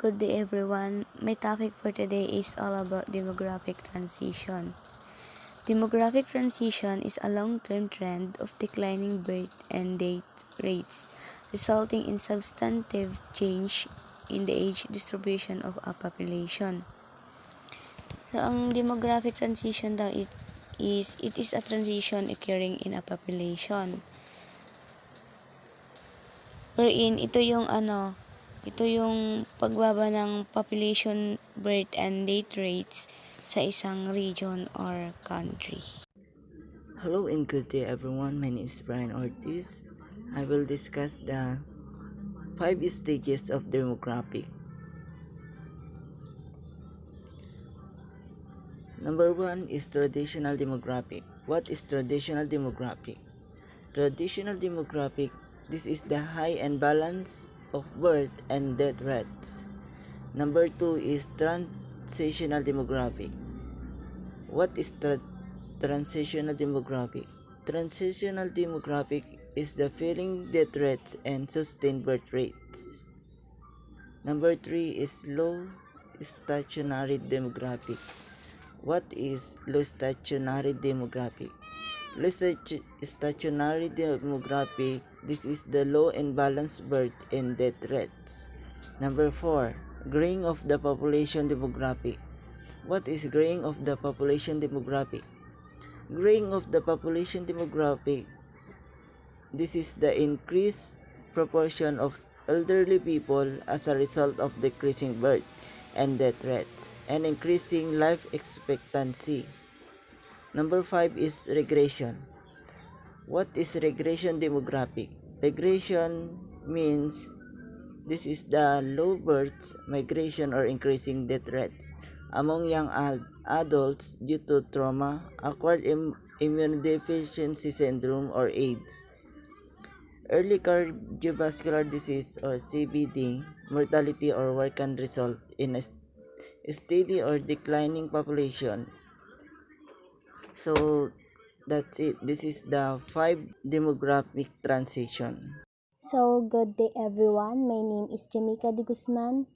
Good day everyone. My topic for today is all about demographic transition. Demographic transition is a long-term trend of declining birth and death rates, resulting in substantive change in the age distribution of a population. So, ang demographic transition daw it is a transition occurring in a population. Wherein ito yung pagbaba ng population birth and death rates sa isang region or country. Hello and good day everyone. My name is Brian Ortiz. I will discuss the 5 stages of demographic. Number 1 is traditional demographic. What is traditional demographic? Traditional demographic, this is the high and balance of birth and death rates. Number 2 is transitional demographic. What is transitional demographic? Transitional demographic is the falling death rates and sustained birth rates. Number 3 is low stationary demographic. What is low stationary demographic? Low stationary demographic, this is the low and balanced birth and death rates. Number 4, graying of the population demographic. What is graying of the population demographic? Graying of the population demographic, this is the increased proportion of elderly people as a result of decreasing birth and death rates and increasing life expectancy. Number 5 is regression. What is regression demographic? Regression means this is the low births, migration, or increasing death rates among young adults due to trauma, acquired immunodeficiency syndrome or AIDS, early cardiovascular disease or CVD, mortality or what can result in a steady or declining population. So that's it. This is the 5 demographic transition. So, good day everyone. My name is Jamaica De Guzman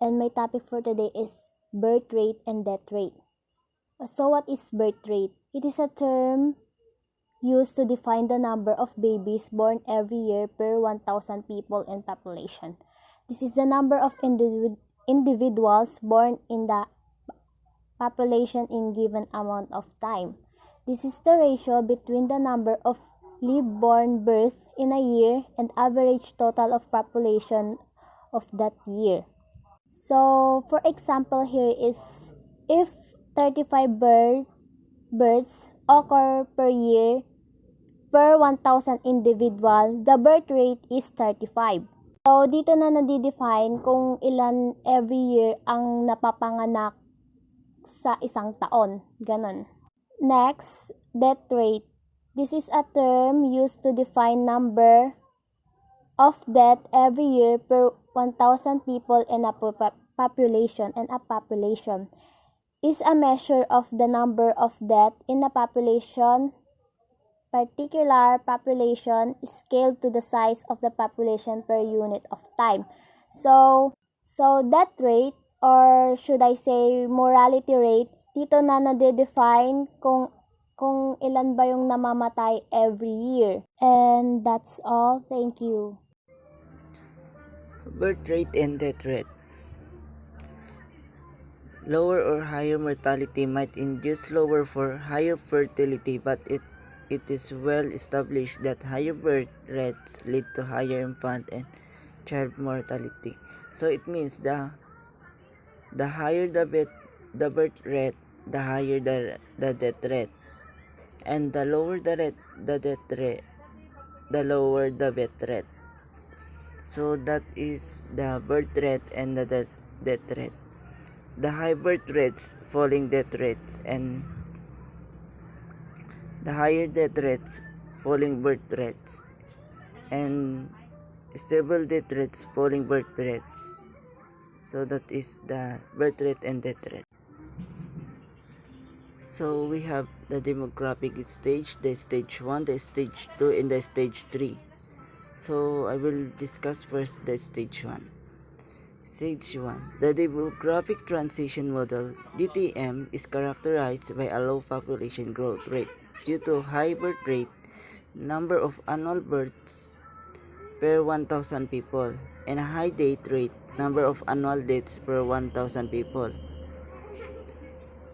and my topic for today is birth rate and death rate. So, what is birth rate? It is a term used to define the number of babies born every year per 1,000 people in population. This is the number of individuals born in the population in given amount of time. This is the ratio between the number of live-born birth in a year and average total of population of that year. So, for example, here is if 35 births occur per year per 1,000 individual, the birth rate is 35. So, dito na nadidefine kung ilan every year ang napapanganak sa isang taon. Ganon. Next, death rate. This is a term used to define number of death every year per 1,000 people in a population, and a population is a measure of the number of death in a population, particular population scaled to the size of the population per unit of time. So death rate, or should I say mortality rate, dito na na-define kung ilan ba yung namamatay every year. And that's all. Thank you. Birth rate and death rate. Lower or higher mortality might induce lower for higher fertility, but it is well established that higher birth rates lead to higher infant and child mortality. So it means the higher the birth rate, the higher the death rate, and the lower the death rate, the lower the death rate. So that is the birth rate and the death rate. The high birth rates, falling death rates, and the higher death rates, falling birth rates, and stable death rates, falling birth rates. So that is the birth rate and death rate. So we have the demographic stage, the stage 1, the stage 2, and the stage 3. So I will discuss first the stage 1. Stage 1. The Demographic Transition Model (DTM) is characterized by a low population growth rate due to high birth rate, number of annual births per 1,000 people, and a high death rate, number of annual deaths per 1,000 people.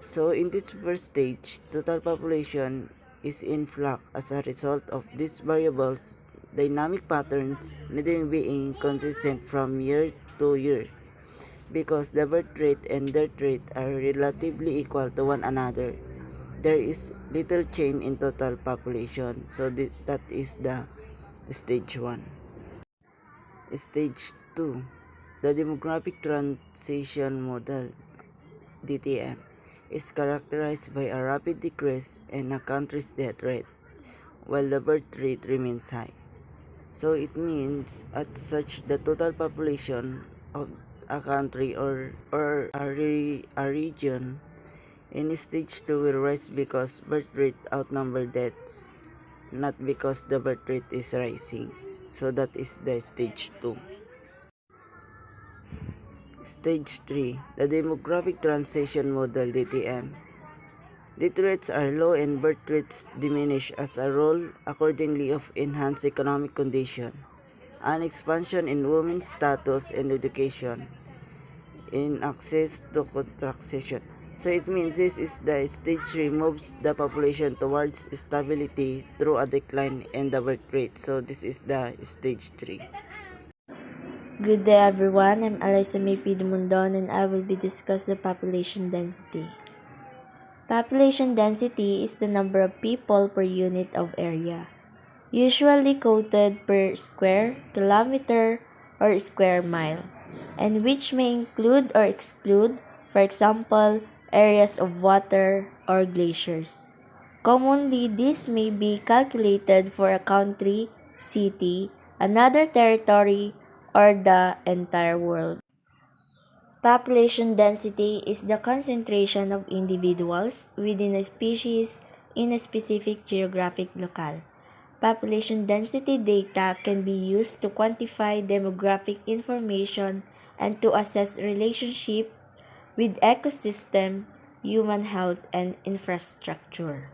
So in this first stage, total population is in flux as a result of these variables, dynamic patterns neither being consistent from year to year. Because the birth rate and death rate are relatively equal to one another, there is little change in total population. So that is the stage 1. Stage 2. The Demographic Transition Model (DTM) is characterized by a rapid decrease in a country's death rate, while the birth rate remains high. So it means at such the total population of a country or a region in stage 2 will rise because birth rate outnumber deaths, not because the birth rate is rising. So that is the stage 2. Stage 3. The Demographic Transition Model (DTM). Death rates are low and birth rates diminish as a role accordingly of enhanced economic condition, an expansion in women's status and education, in access to contraception. So it means this is the stage 3 moves the population towards stability through a decline in the birth rate. So this is the stage 3. Good day everyone, I'm Alyssa May P. Dumundon and I will be discussing the population density. Population density is the number of people per unit of area, usually quoted per square kilometer or square mile, and which may include or exclude, for example, areas of water or glaciers. Commonly, this may be calculated for a country, city, another territory, or the entire world. Population density is the concentration of individuals within a species in a specific geographic locale. Population density data can be used to quantify demographic information and to assess relationship with ecosystem, human health, and infrastructure.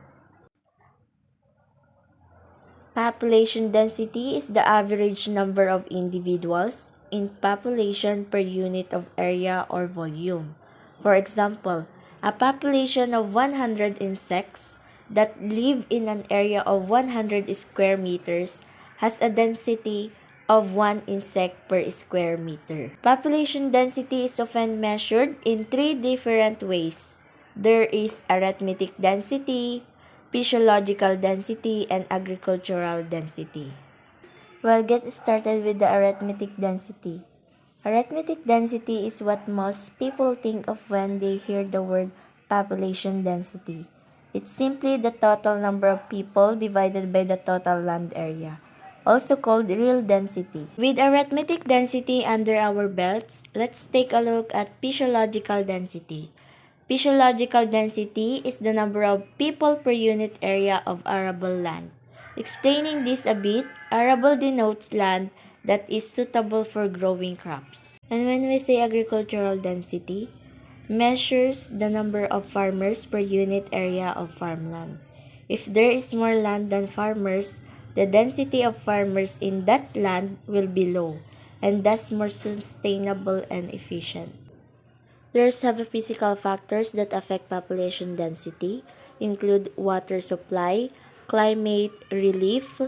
Population density is the average number of individuals in population per unit of area or volume. For example, a population of 100 insects that live in an area of 100 square meters has a density of 1 insect per square meter. Population density is often measured in 3 different ways. There is arithmetic density, physiological density, and agricultural density. We'll get started with the arithmetic density. Arithmetic density is what most people think of when they hear the word population density. It's simply the total number of people divided by the total land area, also called real density. With arithmetic density under our belts, let's take a look at physiological density. Physiological density is the number of people per unit area of arable land. Explaining this a bit, arable denotes land that is suitable for growing crops. And when we say agricultural density, measures the number of farmers per unit area of farmland. If there is more land than farmers, the density of farmers in that land will be low, and thus more sustainable and efficient. There are several physical factors that affect population density, include water supply, climate, relief,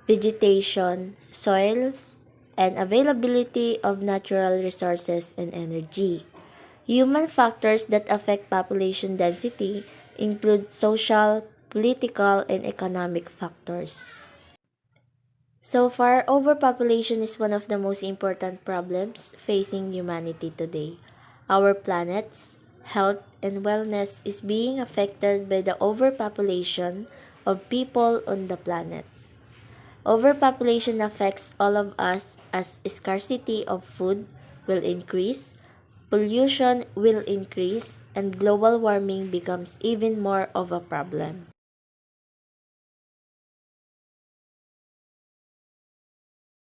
vegetation, soils, and availability of natural resources and energy. Human factors that affect population density include social, political, and economic factors. So far, overpopulation is one of the most important problems facing humanity today. Our planet's health and wellness is being affected by the overpopulation of people on the planet. Overpopulation affects all of us as scarcity of food will increase, pollution will increase, and global warming becomes even more of a problem.